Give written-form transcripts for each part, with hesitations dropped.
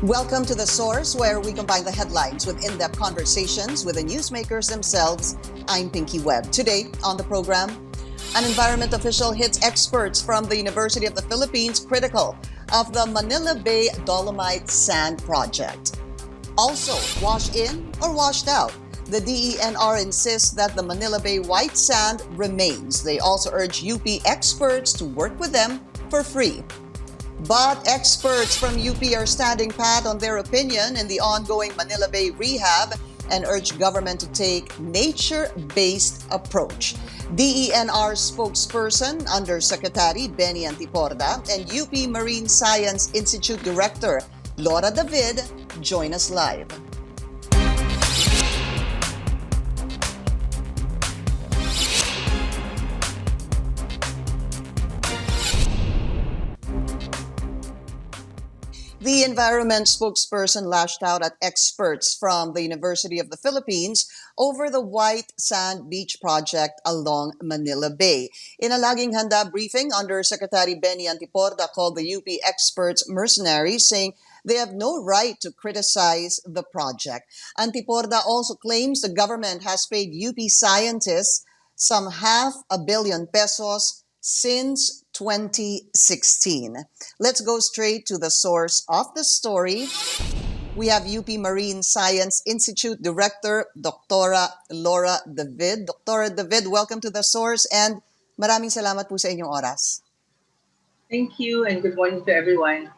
Welcome to The Source, where we combine the headlines with in-depth conversations with the newsmakers themselves. I'm Pinky Webb. Today on the program, an environment official hits experts from the University of the Philippines critical of the Manila Bay Dolomite sand project. Also, washed in or washed out? The DENR insists that the Manila Bay white sand remains. They also urge UP experts to work with them for free. But experts from UP are standing pat on their opinion in the ongoing Manila Bay rehab and urge government to take nature-based approach. DENR spokesperson, Undersecretary Benny Antiporda, and UP Marine Science Institute Director Laura David join us live. The environment spokesperson lashed out at experts from the University of the Philippines over the white sand beach project along Manila Bay. In a laging handa briefing, Undersecretary Benny Antiporda called the UP experts mercenaries, saying they have no right to criticize the project. Antiporda also claims the government has paid UP scientists some $500 million since 2016. Let's go straight to the source of the story. We have UP Marine Science Institute Director, Dr. Laura David. Dr. David, welcome to the source and maraming salamat po sa inyong oras. Thank you and good morning to everyone.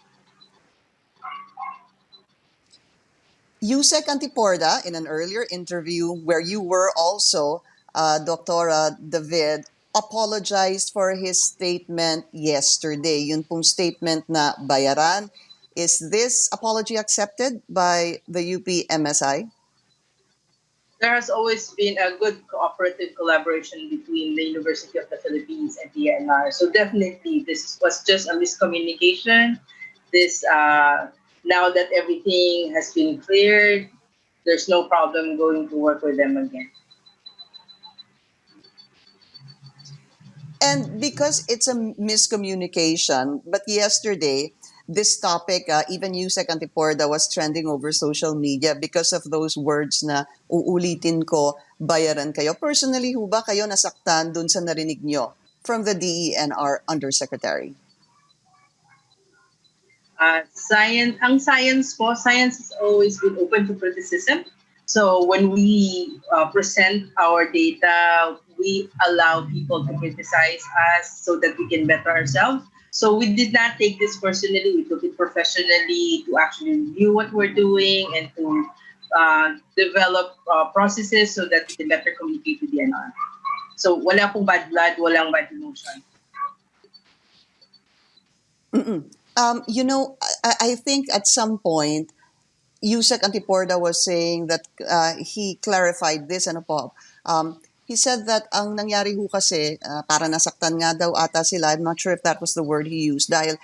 Yusek Antiporda, in an earlier interview where you were also, Dr. David, apologized for his statement yesterday. Yun pong statement na bayaran. Is this apology accepted by the UP MSI? There has always been a good cooperative collaboration between the University of the Philippines and DENR. So definitely this was just a miscommunication. Now that everything has been cleared, there's no problem going to work with them again. And because it's a miscommunication, but yesterday, this topic, even Yusek Antiporda was trending over social media because of those words na uulitin ko, bayaran kayo. Personally, ho ba kayo nasaktan dun sa narinig nyo from the DENR Undersecretary? Science has always been open to criticism. So when we present our data, we allow people to criticize us so that we can better ourselves. So we did not take this personally. We took it professionally to actually review what we're doing and to develop processes so that we can better communicate with the DNR. So wala pong bad blood, walang bad emotion. I think at some point, Yusek Antiporda was saying that he clarified this. He said that ang nangyari ho kasi, para nasaktan nga daw ata sila, I'm not sure if that was the word he used, dahil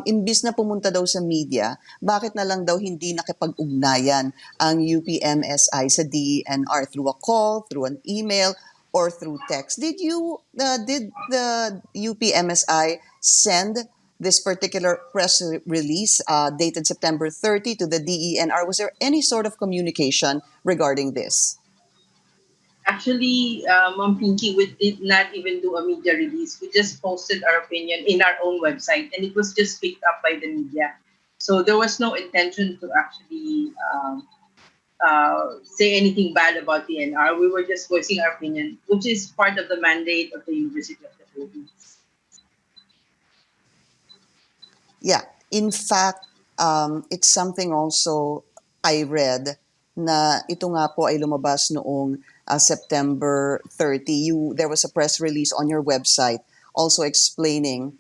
imbis na pumunta daw sa media, bakit na lang daw hindi nakipag-ugnayan ang UPMSI sa DENR through a call, through an email, or through text? Did the UPMSI send this particular press release dated September 30 to the DENR? Was there any sort of communication regarding this? Actually, Ma'am Pinky, we did not even do a media release. We just posted our opinion in our own website, and it was just picked up by the media. So there was no intention to actually say anything bad about the DENR. We were just voicing our opinion, which is part of the mandate of the University of the Philippines. Yeah, in fact, it's something also I read na ito nga po ay lumabas noong September 30. There was a press release on your website also explaining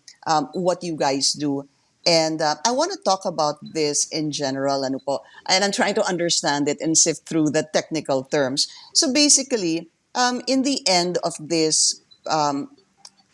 what you guys do. And I want to talk about this in general, and I'm trying to understand it and sift through the technical terms. So basically, in the end of this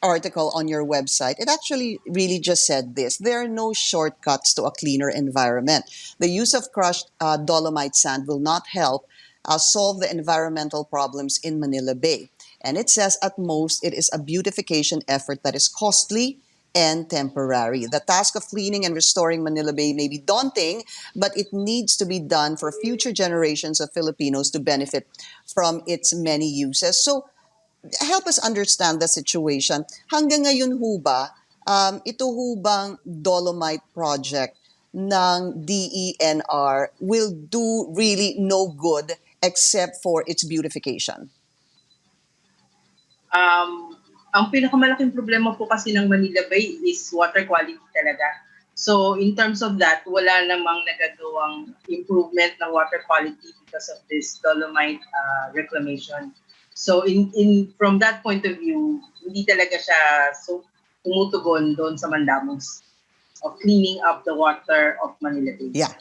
article on your website, it actually really just said this: there are no shortcuts to a cleaner environment. The use of crushed dolomite sand will not help solve the environmental problems in Manila Bay. And it says at most it is a beautification effort that is costly and temporary. The task of cleaning and restoring Manila Bay may be daunting, but it needs to be done for future generations of Filipinos to benefit from its many uses. So, help us understand the situation. Hanggang ngayon ho ba, ito ho bang Dolomite project ng DENR will do really no good except for its beautification? Ang pinakamalaking problema po kasi ng Manila Bay is water quality talaga. So in terms of that, wala namang nagagawang improvement ng water quality because of this Dolomite reclamation. So in from that point of view, hindi talaga siya tumutugon doon sa mandamos of cleaning up the water of Manila Bay. Yeah.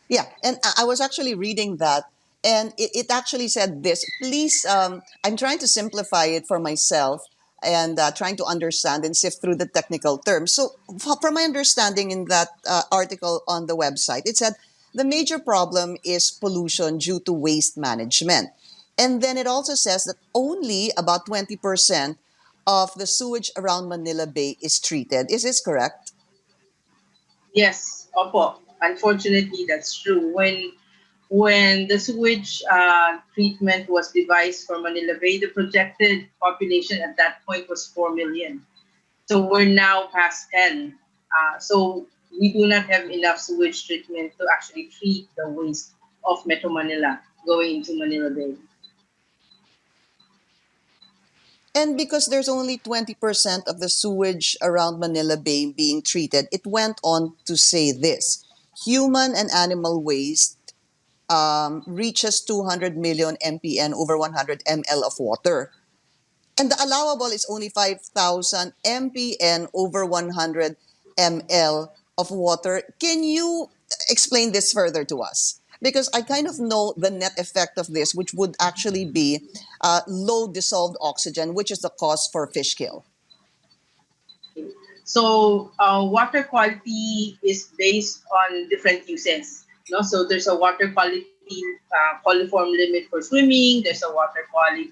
Yeah, and I was actually reading that, and it actually said this. Please, I'm trying to simplify it for myself and trying to understand and sift through the technical terms. So, from my understanding in that article on the website, it said the major problem is pollution due to waste management. And then it also says that only about 20% of the sewage around Manila Bay is treated. Is this correct? Yes, opo. Unfortunately, that's true. When the sewage treatment was devised for Manila Bay, the projected population at that point was 4 million. So we're now past 10. So we do not have enough sewage treatment to actually treat the waste of Metro Manila going into Manila Bay. And because there's only 20% of the sewage around Manila Bay being treated, it went on to say this: human and animal waste reaches 200 million mpn over 100 ml of water. And the allowable is only 5,000 mpn over 100 ml of water. Can you explain this further to us? Because I kind of know the net effect of this, which would actually be low dissolved oxygen, which is the cause for fish kill. So water quality is based on different uses. No? So there's a water quality coliform limit for swimming. There's a water quality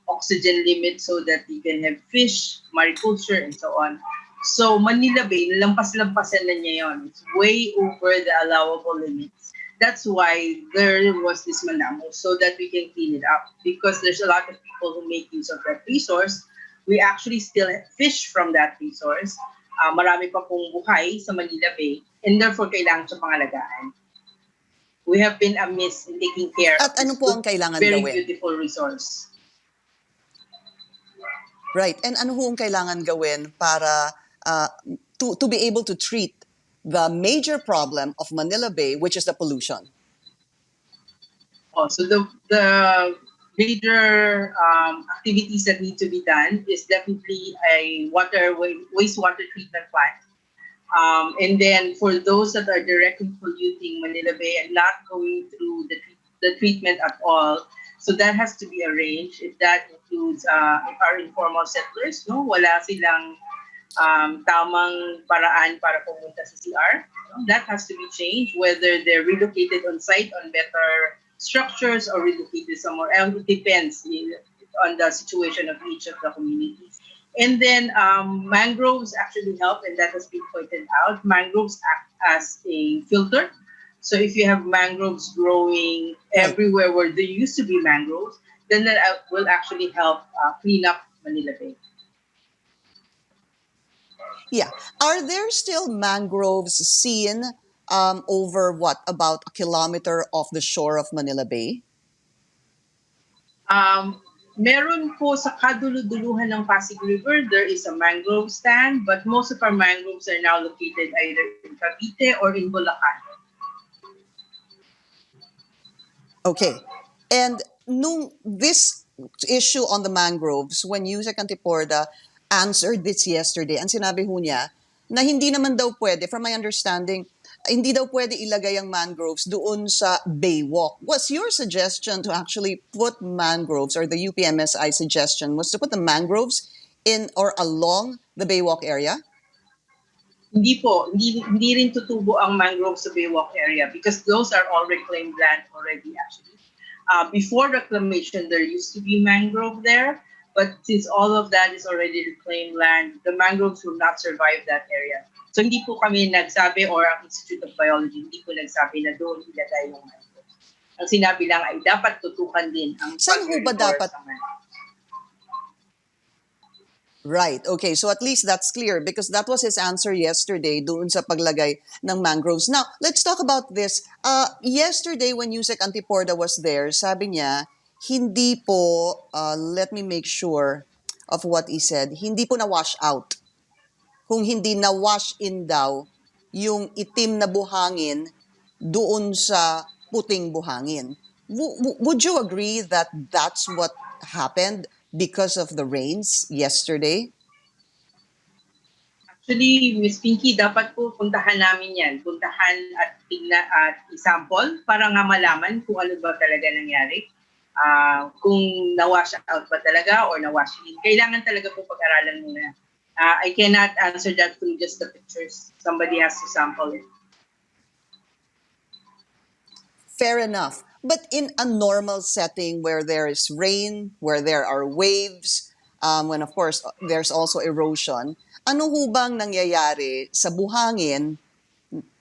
oxygen limit so that you can have fish, mariculture, and so on. So Manila Bay, lampas-lampasan na niya yun. It's way over the allowable limits. That's why there was this mandamo, so that we can clean it up. Because there's a lot of people who make use of that resource. We actually still fish from that resource. Marami pa pong buhay sa Manila Bay, and therefore kailangan siya pangalagaan. We have been amiss in taking care At of ano this po ang kailangan very gawin? beautiful resource. Right. And ano ho ang kailangan gawin para to be able to treat the major problem of Manila Bay, which is the pollution? So the major activities that need to be done is definitely a wastewater treatment plant. And then for those that are directly polluting Manila Bay and not going through the treatment at all, so that has to be arranged. If that includes our informal settlers, no, wala silang tamang paraan para pumunta sa CR. That has to be changed, whether they're relocated on site on better structures or relocated somewhere else. It depends on the situation of each of the communities. And then mangroves actually help, and that has been pointed out. Mangroves act as a filter. So if you have mangroves growing everywhere where there used to be mangroves, then that will actually help clean up Manila Bay. Yeah. Are there still mangroves seen over about a kilometer off the shore of Manila Bay? Meron po sa kaduluduluhan ng Pasig River, there is a mangrove stand, but most of our mangroves are now located either in Cavite or in Bulacan. Okay. And this issue on the mangroves, when Yusek Antiporda answered this yesterday, ang sinabi ho niya na hindi naman daw pwede, from my understanding, hindi daw pwede ilagay ang mangroves doon sa baywalk. Was your suggestion to actually put mangroves, or the UPMSI suggestion was to put the mangroves in or along the baywalk area? Hindi po, hindi rin tutubo ang mangroves sa baywalk area because those are all reclaimed land already actually. Before reclamation, there used to be mangrove there, But since all of that is already reclaimed land, the mangroves will not survive that area. So hindi po kami nagsabi, or ang Institute of Biology, hindi po nagsabi na doon ilagay yung mangroves. Ang sinabi lang ay dapat tutukan din ang Saan ho ba dapat? sa mangroves. Right. Okay. So at least that's clear because that was his answer yesterday doon sa paglagay ng mangroves. Now, let's talk about this. Yesterday when Yusek Antiporda was there, sabi niya, hindi po, let me make sure of what he said, hindi po na-wash out. Kung hindi na-wash in daw yung itim na buhangin doon sa puting buhangin. Would you agree that that's what happened because of the rains yesterday? Actually, Miss Pinky, dapat po puntahan namin yan. Puntahan at tignan at isample para nga malaman kung ano ba talaga nangyari. Kung na-wash out ba talaga or na-wash in. Kailangan talaga po pag-aralan muna. I cannot answer that through just the pictures. Somebody has to sample it. Fair enough. But in a normal setting where there is rain, where there are waves, when of course there's also erosion, ano ho bang nangyayari sa buhangin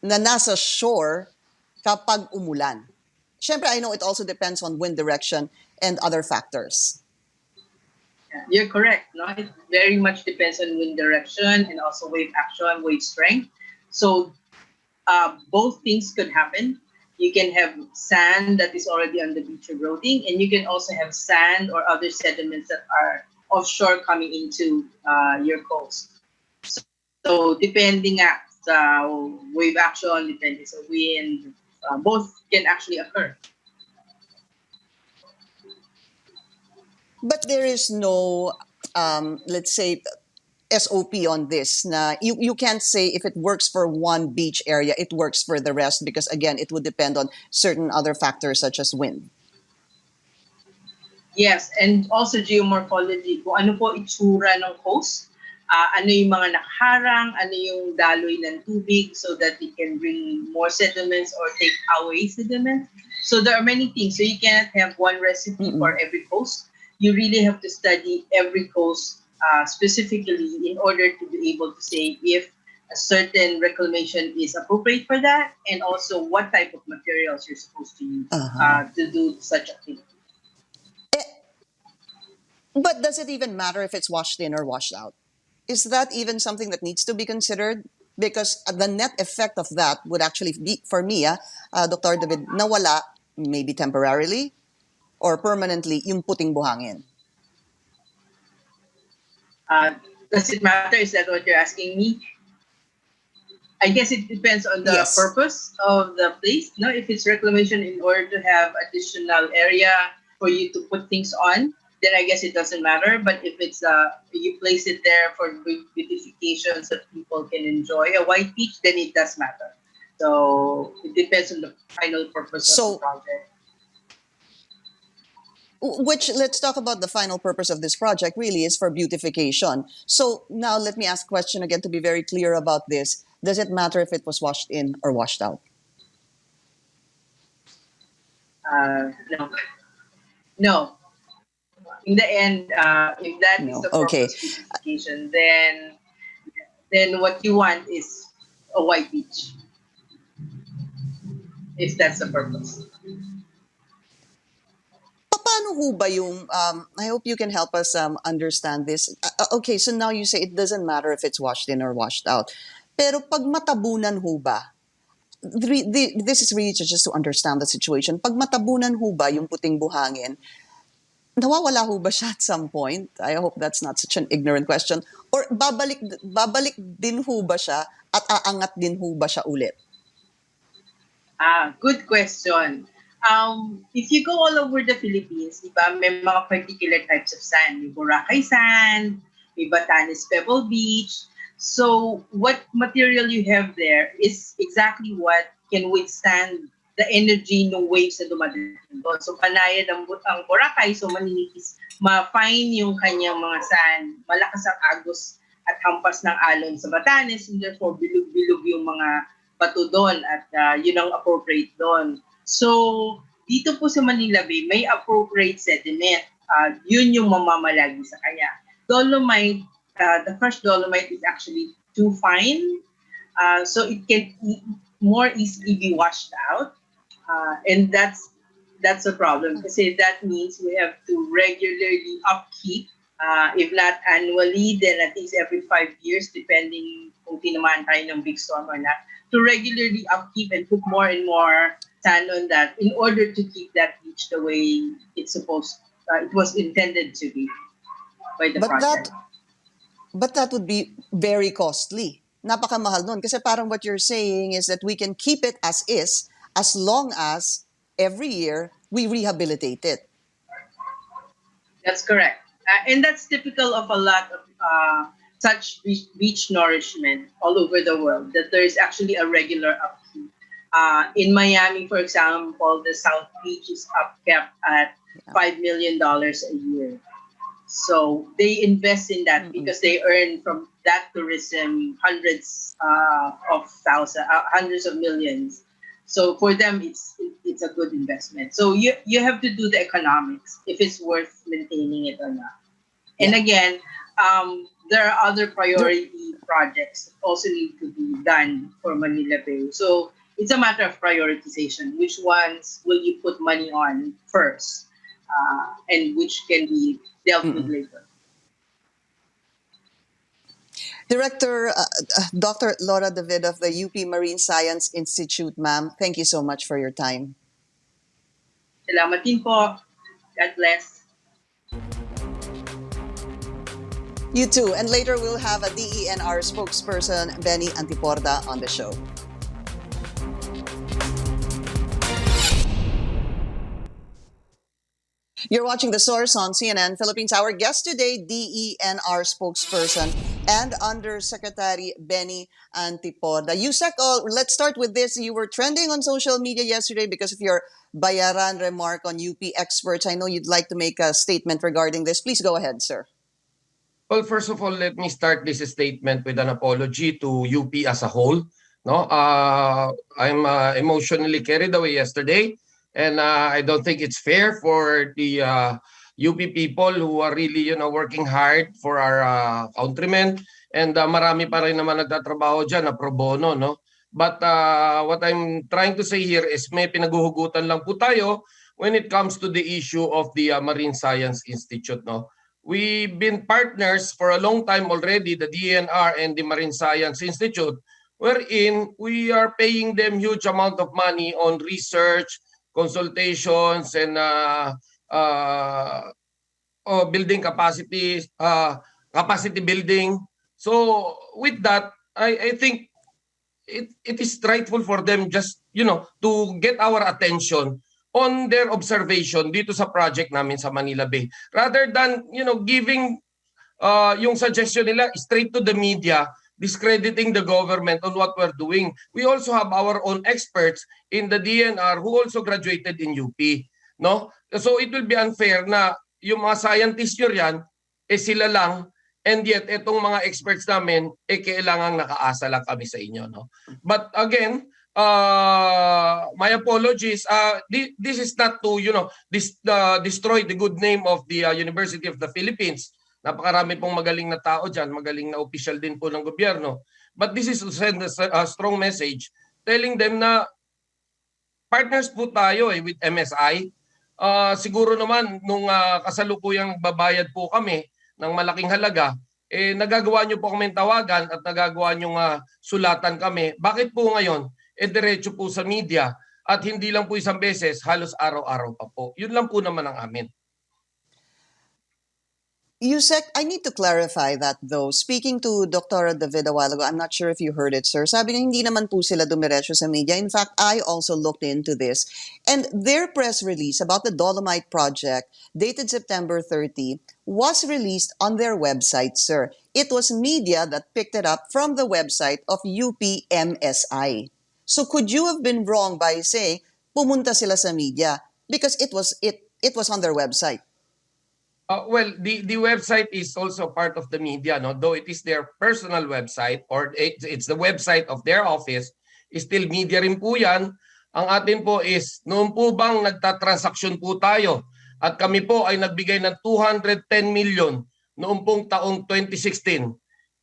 na nasa shore kapag umulan? Siyempre, I know it also depends on wind direction and other factors. You're correct. No? It very much depends on wind direction and also wave action, wave strength. So both things could happen. You can have sand that is already on the beach eroding, and you can also have sand or other sediments that are offshore coming into your coast. So depending nga sa wave action, depending sa wind, both can actually occur. But there is no, let's say, SOP on this. Na you can't say if it works for one beach area, it works for the rest because, again, it would depend on certain other factors such as wind. Yes, and also geomorphology. Kung ano po itsura ng coast, ano yung mga nakaharang, ano yung daloy ng tubig so that it can bring more sediments or take away sediments. So there are many things. So you cannot have one recipe for every coast. You really have to study every coast specifically in order to be able to say if a certain reclamation is appropriate for that, and also what type of materials you're supposed to use to do such activity. But does it even matter if it's washed in or washed out? Is that even something that needs to be considered? Because the net effect of that would actually be, for me, Dr. David, nawala, maybe temporarily or permanently, yung puting buhangin. Does it matter? Is that what you're asking me? I guess it depends on the purpose of the place. No, if it's reclamation in order to have additional area for you to put things on, then I guess it doesn't matter. But if it's you place it there for beautification so people can enjoy a white beach, then it does matter. So it depends on the final purpose of the project. Which, let's talk about the final purpose of this project, really is for beautification. So now let me ask a question again to be very clear about this. Does it matter if it was washed in or washed out? No. No. In the end, if that is the purpose of beautification, then what you want is a white beach. If that's the purpose. Paano ho ba yung, I hope you can help us understand this. Okay, so now you say it doesn't matter if it's washed in or washed out. Pero pag matabunan ho ba, this is really just to understand the situation. Pag matabunan ho ba yung puting buhangin, nawawala ho ba siya at some point? I hope that's not such an ignorant question. Or babalik din ho ba siya at aangat din ho ba siya ulit? Good question. If you go all over the Philippines, diba, may mga particular types of sand. May Boracay sand, may Batanes Pebble Beach. So what material you have there is exactly what can withstand the energy ng waves na dumadating doon. So panayad ang Boracay, so maninipis, ma-fine yung kanyang mga sand, malakas ang agos at hampas ng alon sa Batanes, and therefore bilog-bilog yung mga bato doon at yun ang appropriate doon. So dito po sa Manila Bay, may appropriate sediment. yun yung mamamalagi sa kanya. Dolomite, the crushed dolomite is actually too fine, so it can more easily be washed out, and that's a problem kasi that means we have to regularly upkeep, if not annually, then at least every 5 years, depending kung tinamaan tayo ng big storm or not, to regularly upkeep and put more and more sand on that in order to keep that beach the way it was intended to be by the But project. that would be very costly. Napakamahal nun. Kasi parang what you're saying is that we can keep it is as long as every year we rehabilitate it. That's correct. And that's typical of a lot of such beach nourishment all over the world, that there is actually a regular upkeep. In Miami, for example, the South Beach is upkept at $5 million a year. So they invest in that because they earn from that tourism hundreds of millions. So for them, it's a good investment. So you have to do the economics if it's worth maintaining it or not. And again, there are other priority projects that also need to be done for Manila Bay. So it's a matter of prioritization. Which ones will you put money on first, and which can be dealt with later? Director Dr. Laura David of the UP Marine Science Institute, ma'am, thank you so much for your time. Salamat din po. God bless. You too. And later we'll have a DENR spokesperson, Benny Antiporda, on the show. You're watching The Source on CNN Philippines. Our guest today, DENR spokesperson and Undersecretary Benny Antiporda. Yusek, let's start with this. You were trending on social media yesterday because of your bayaran remark on UP experts. I know you'd like to make a statement regarding this. Please go ahead, sir. Well, first of all, let me start this statement with an apology to UP as a whole. No, I'm emotionally carried away yesterday. And I don't think it's fair for the UP people who are really, working hard for our countrymen. And marami pa rin naman nagtatrabaho dyan na pro bono, no? But what I'm trying to say here is may pinaguhugutan lang po tayo when it comes to the issue of the Marine Science Institute, no? We've been partners for a long time already, the DENR and the Marine Science Institute, wherein we are paying them huge amount of money on research, consultations, and building capacity building. So with that, I think it is rightful for them just, to get our attention on their observation dito sa project namin sa Manila Bay. Rather than, giving yung suggestion nila straight to the media, discrediting the government on what we're doing. We also have our own experts in the DENR who also graduated in UP, no? So it will be unfair na yung mga scientists nyo riyan, sila lang, and yet itong mga experts namin, kailangang nakaasa lang kami sa inyo, no? But again, my apologies. This is not to, destroy the good name of the University of the Philippines. Napakarami pong magaling na tao dyan, magaling na official din po ng gobyerno. But this is to send a strong message telling them na partners po tayo with MSI. Siguro naman nung kasalukuyang babayad po kami ng malaking halaga, nagagawa nyo po kami tawagan at nagagawa nyo sulatan kami. Bakit po ngayon? Diretso po sa media at hindi lang po isang beses, halos araw-araw pa po. Yun lang po naman ang amin. Yusek, I need to clarify that though. Speaking to Dr. David a while ago, I'm not sure if you heard it, sir. Sabi niya, hindi naman po sila dumiretso sa media. In fact, I also looked into this. And their press release about the Dolomite project, dated September 30, was released on their website, sir. It was media that picked it up from the website of UPMSI. So could you have been wrong by saying, pumunta sila sa media? Because it was on their website. Well, the website is also part of the media, no? Though it is their personal website or it's the website of their office, still media rin po yan. Ang atin po is, noon po bang nagtatransaksyon po tayo at kami po ay nagbigay ng 210 million noong pong taong 2016.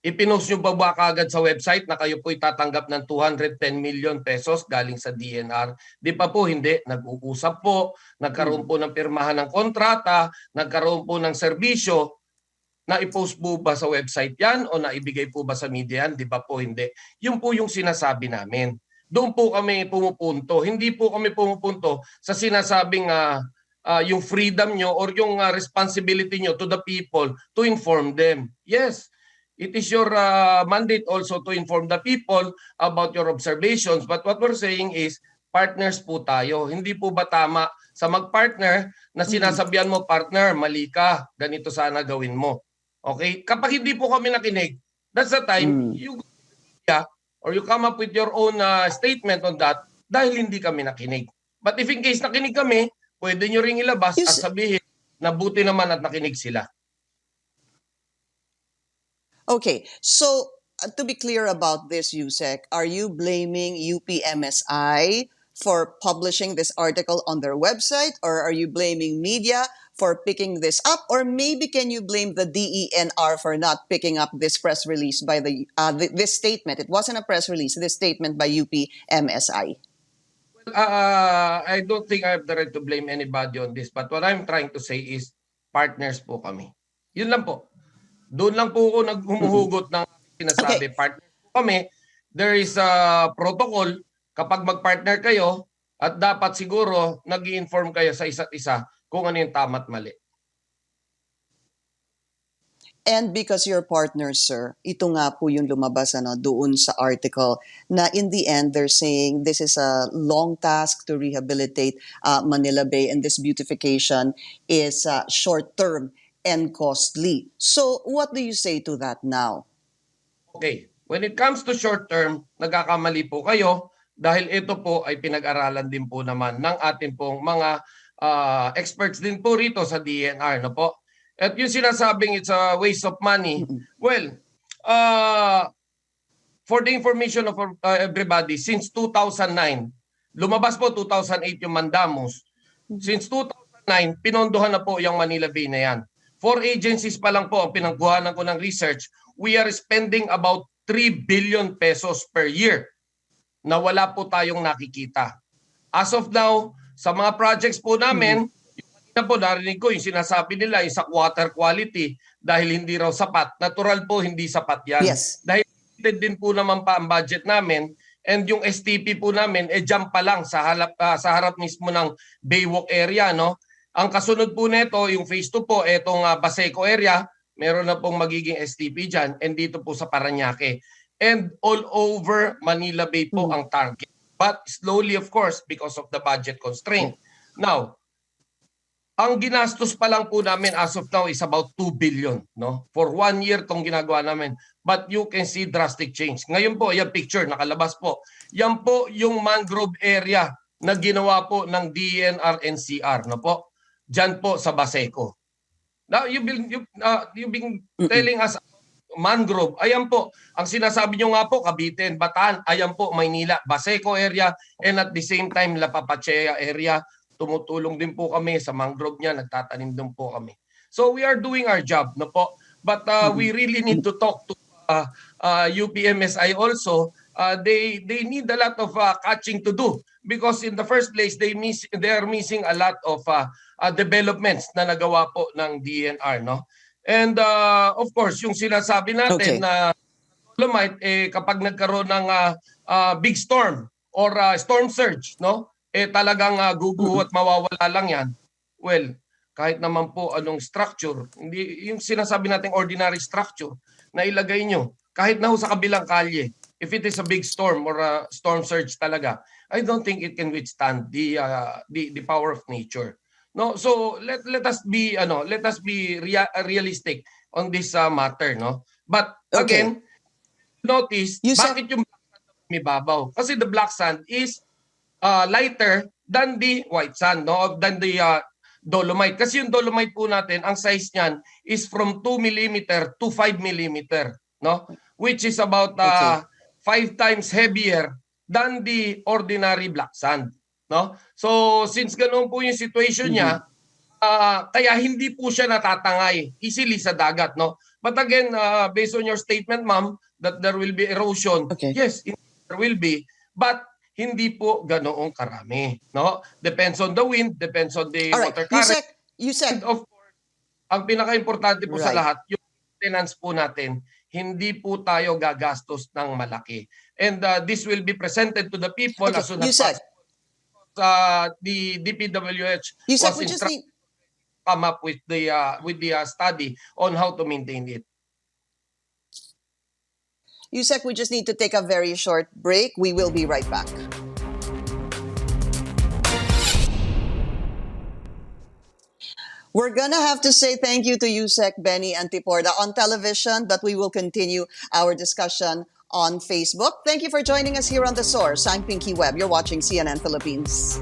Ipinost nyo ba kagad sa website na kayo po itatanggap ng 210 million pesos galing sa DENR? Di pa po, hindi. Nag-uusap po, nagkaroon po ng pirmahan ng kontrata, nagkaroon po ng serbisyo. Na-post po ba sa website yan o naibigay po ba sa media yan? Di ba po, hindi. Yun po yung sinasabi namin. Doon po kami pumupunto. Hindi po kami pumupunto sa sinasabing yung freedom nyo or yung responsibility nyo to the people to inform them. Yes, it is your mandate also to inform the people about your observations. But what we're saying is, partners po tayo. Hindi po ba tama sa mag-partner na sinasabihan mo, partner, mali ka, ganito sana gawin mo. Okay? Kapag hindi po kami nakinig, that's the time you go or you come up with your own statement on that dahil hindi kami nakinig. But if in case nakinig kami, pwede nyo ring ilabas at sabihin na buti naman at nakinig sila. Okay, so to be clear about this, Yusek, are you blaming UPMSI for publishing this article on their website, or are you blaming media for picking this up, or maybe can you blame the DENR for not picking up this press release by this statement? It wasn't a press release, this statement by UPMSI. I don't think I have the right to blame anybody on this, but what I'm trying to say is partners po kami. Yun lang po. Doon lang po ako naghumuhugot ng sinasabi. Okay. Partners po kami. There is a protocol kapag mag-partner kayo at dapat siguro nag-i-inform kayo sa isa't isa kung ano yung tama at mali. And because you're partners, sir, ito nga po yung lumabas doon sa article na in the end, they're saying this is a long task to rehabilitate Manila Bay and this beautification is short-term and costly. So what do you say to that now? Okay. When it comes to short-term, nagkakamali po kayo dahil ito po ay pinag-aralan din po naman ng ating pong mga experts din po rito sa DENR. No po? At yung sinasabing it's a waste of money, well, for the information of everybody, since 2009, lumabas po 2008 yung Mandamus. Since 2009, pinondohan na po yung Manila Bay na yan. 4 agencies pa lang po ang pinangkuhanan ko ng research. We are spending about 3 billion pesos per year na wala po tayong nakikita. As of now, sa mga projects po namin, yung po narinig ko yung sinasabi nila yung sa water quality dahil hindi raw sapat. Natural po hindi sapat yan. Yes. Dahil din po naman pa ang budget namin and yung STP po namin dyan pa lang sa harap mismo ng Baywalk area, no? Ang kasunod po nito, yung phase 2 po, etong Baseco area, meron na pong magiging STP dyan and dito po sa Parañaque. And all over Manila Bay po ang target. But slowly, of course, because of the budget constraint. Now, ang ginastos pa lang po namin as of now is about 2 billion. No? For 1 year itong ginagawa namin. But you can see drastic change. Ngayon po, yung picture, nakalabas po. Yan po yung mangrove area na ginawa po ng DENR NCR. No po? Diyan po sa Baseco. Now, you've been telling us mangrove. Ayan po. Ang sinasabi nyo nga po, Cavite, Bataan. Ayan po, Maynila. Baseco area and at the same time, La Papachea area. Tumutulong din po kami sa mangrove niya. Nagtatanim din po kami. So we are doing our job. No po? But we really need to talk to UPMSI also. They need a lot of catching to do. Because in the first place, they are missing a lot of developments na nagawa po ng DENR, no? And of course, yung sinasabi natin na Dolomite, kapag nagkaroon ng big storm or storm surge, no? Talagang guguho at mawawala lang yan. Well, kahit naman po anong structure, hindi yung sinasabi nating ordinary structure na ilagay nyo, kahit na ho sa kabilang kalye, if it is a big storm or a storm surge talaga, I don't think it can withstand the power of nature. No, so let us be realistic on this matter, no. But again, notice bakit yung black sand may babaw? Kasi the black sand is lighter than the white sand, no, than the Dolomite. Kasi yung Dolomite po natin, ang size niyan is from 2 mm to 5 mm, no, which is about 5 times heavier than the ordinary black sand, no? So since ganoon po yung situation niya, Kaya hindi po siya natatangay easily sa dagat, no? But again, based on your statement, ma'am, that there will be erosion. Okay. Yes, there will be, but hindi po ganoong karami, no? Depends on the wind, depends on the All right. water current. Yusek. And of course, ang pinaka-importante po sa Right. lahat, yung maintenance po natin, hindi po tayo gagastos ng malaki. And this will be presented to the people Okay, as soon as Yusek. possible. The DPWH Yusek, was we just instructed need... to come up with the study on how to maintain it. Yusek, we just need to take a very short break. We will be right back. We're gonna have to say thank you to Yusek Benny Antiporda on television, but we will continue our discussion on Facebook. Thank you for joining us here on The Source. I'm Pinky Webb. You're watching CNN Philippines.